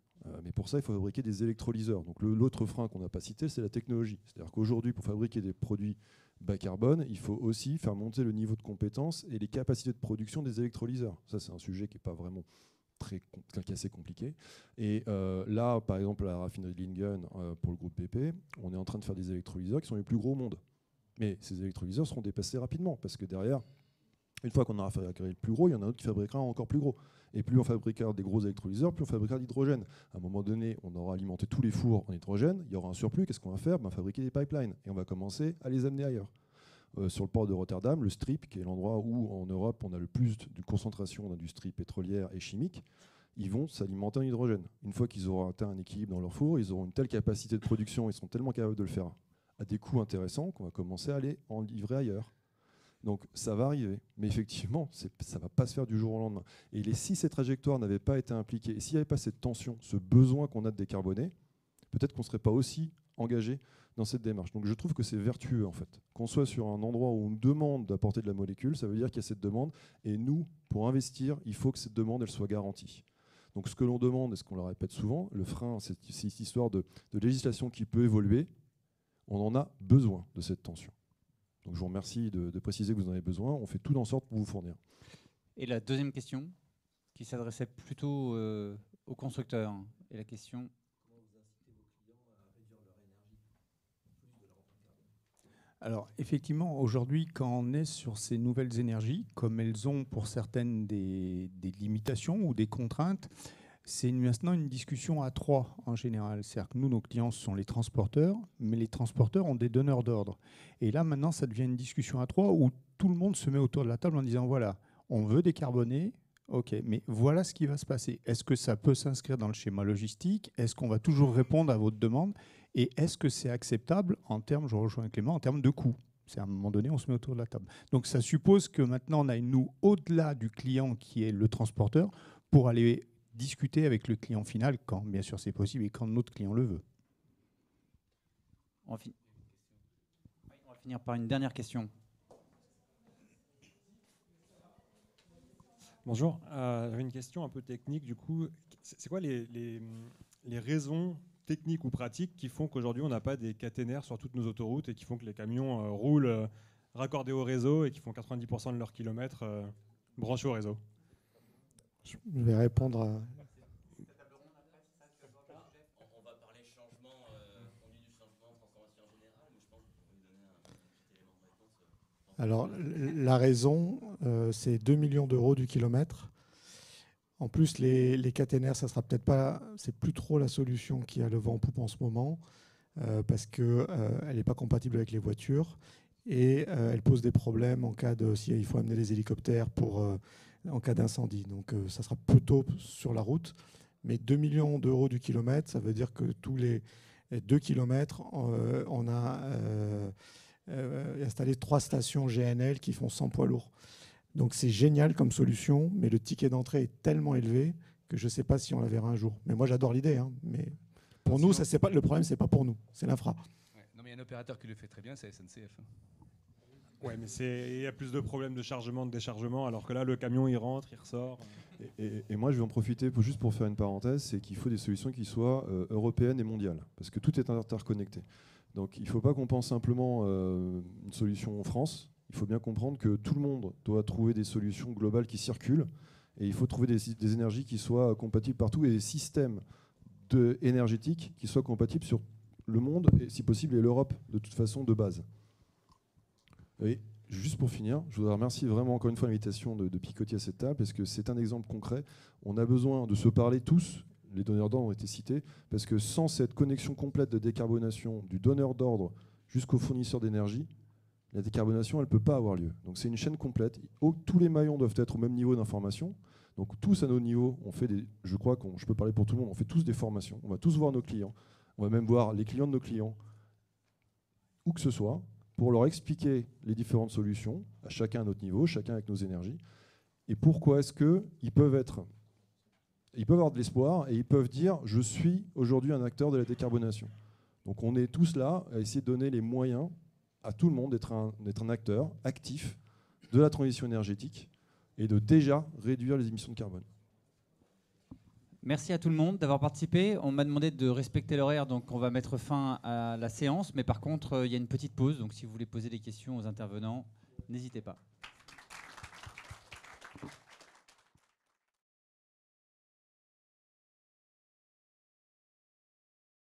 Mais pour ça, il faut fabriquer des électrolyseurs. Donc l'autre frein qu'on n'a pas cité, c'est la technologie. C'est-à-dire qu'aujourd'hui, pour fabriquer des produits bas carbone, il faut aussi faire monter le niveau de compétence et les capacités de production des électrolyseurs. Ça, c'est un sujet qui n'est pas vraiment qui est assez compliqué. Et là, par exemple, à la raffinerie de Lingen, pour le groupe BP, on est en train de faire des électrolyseurs qui sont les plus gros au monde. Mais ces électrolyseurs seront dépassés rapidement, parce que derrière, une fois qu'on aura fabriqué le plus gros, il y en a un autre qui fabriquera encore plus gros. Et plus on fabriquera des gros électrolyseurs, plus on fabriquera de l'hydrogène. À un moment donné, on aura alimenté tous les fours en hydrogène, il y aura un surplus, qu'est-ce qu'on va faire? Fabriquer des pipelines. Et on va commencer à les amener ailleurs. Sur le port de Rotterdam, le Strip, qui est l'endroit où en Europe on a le plus de concentration d'industrie pétrolière et chimique, ils vont s'alimenter en hydrogène. Une fois qu'ils auront atteint un équilibre dans leur four, ils auront une telle capacité de production, ils sont tellement capables de le faire à des coûts intéressants qu'on va commencer à aller en livrer ailleurs. Donc ça va arriver, mais effectivement, ça ne va pas se faire du jour au lendemain. Et si ces trajectoires n'avaient pas été impliquées, et s'il n'y avait pas cette tension, ce besoin qu'on a de décarboner, peut-être qu'on ne serait pas aussi engagés dans cette démarche. Donc je trouve que c'est vertueux en fait. Qu'on soit sur un endroit où on nous demande d'apporter de la molécule, ça veut dire qu'il y a cette demande. Et nous, pour investir, il faut que cette demande elle soit garantie. Donc ce que l'on demande, et ce qu'on le répète souvent, le frein, c'est cette histoire de législation qui peut évoluer. On en a besoin de cette tension. Donc je vous remercie de préciser que vous en avez besoin. On fait tout en sorte pour vous fournir. Et la deuxième question, qui s'adressait plutôt aux constructeurs. Et la question... Alors effectivement, aujourd'hui, quand on est sur ces nouvelles énergies, comme elles ont pour certaines des limitations ou des contraintes, c'est maintenant une discussion à trois en général. C'est-à-dire que nous, nos clients, ce sont les transporteurs, mais les transporteurs ont des donneurs d'ordre. Et là, maintenant, ça devient une discussion à trois où tout le monde se met autour de la table en disant, voilà, on veut décarboner, ok, mais voilà ce qui va se passer. Est-ce que ça peut s'inscrire dans le schéma logistique? Est-ce qu'on va toujours répondre à votre demande? Et est-ce que c'est acceptable en termes, je rejoins Clément, en termes de coût? C'est à un moment donné, on se met autour de la table. Donc ça suppose que maintenant, on aille, nous, au-delà du client qui est le transporteur, pour aller discuter avec le client final, quand bien sûr c'est possible et quand notre client le veut. On va finir par une dernière question. Bonjour, j'avais une question un peu technique du coup. C'est quoi les raisons techniques ou pratiques qui font qu'aujourd'hui on n'a pas des caténaires sur toutes nos autoroutes et qui font que les camions roulent raccordés au réseau et qui font 90% de leurs kilomètres branchés au réseau? Je vais répondre à... On va parler changement, conduite du changement, transformation générale, mais je pense que vous pouvez donner un petit élément de réponse. Alors, la raison, c'est 2 millions d'euros du kilomètre. En plus, les caténaires, ça sera peut-être pas, c'est plus trop la solution qui a le vent en poupe en ce moment, parce qu'elle n'est pas compatible avec les voitures et elle pose des problèmes en cas de, s'il faut amener les hélicoptères en cas d'incendie. Donc, ça sera plutôt sur la route. Mais 2 millions d'euros du kilomètre, ça veut dire que tous les 2 kilomètres, on a installé 3 stations GNL qui font 100 poids lourds. Donc c'est génial comme solution, mais le ticket d'entrée est tellement élevé que je ne sais pas si on la verra un jour. Mais moi j'adore l'idée, hein, mais pour nous, c'est pas, le problème c'est pas pour nous, c'est l'infra. Ouais. Non mais il y a un opérateur qui le fait très bien, c'est SNCF. Ouais, mais il y a plus de problèmes de chargement, de déchargement, alors que là le camion il rentre, il ressort. Et moi je vais en profiter juste pour faire une parenthèse, c'est qu'il faut des solutions qui soient européennes et mondiales, parce que tout est interconnecté. Donc il ne faut pas qu'on pense simplement une solution en France. Il faut bien comprendre que tout le monde doit trouver des solutions globales qui circulent et il faut trouver des énergies qui soient compatibles partout et des systèmes énergétiques qui soient compatibles sur le monde et si possible et l'Europe de toute façon de base. Et juste pour finir, je voudrais remercier vraiment encore une fois l'invitation de Picoty à cette table parce que c'est un exemple concret. On a besoin de se parler tous, les donneurs d'ordre ont été cités, parce que sans cette connexion complète de décarbonation du donneur d'ordre jusqu'au fournisseur d'énergie, la décarbonation, elle ne peut pas avoir lieu. Donc c'est une chaîne complète. Tous les maillons doivent être au même niveau d'information. Donc tous à nos niveaux, on fait je crois que je peux parler pour tout le monde, on fait tous des formations. On va tous voir nos clients. On va même voir les clients de nos clients, où que ce soit, pour leur expliquer les différentes solutions, à chacun à notre niveau, chacun avec nos énergies. Et pourquoi est-ce qu'ils peuvent avoir de l'espoir et ils peuvent dire « je suis aujourd'hui un acteur de la décarbonation ». Donc on est tous là à essayer de donner les moyens à tout le monde d'être un acteur actif de la transition énergétique et de déjà réduire les émissions de carbone. Merci à tout le monde d'avoir participé. On m'a demandé de respecter l'horaire, donc on va mettre fin à la séance. Mais par contre, il y a une petite pause, donc si vous voulez poser des questions aux intervenants, n'hésitez pas.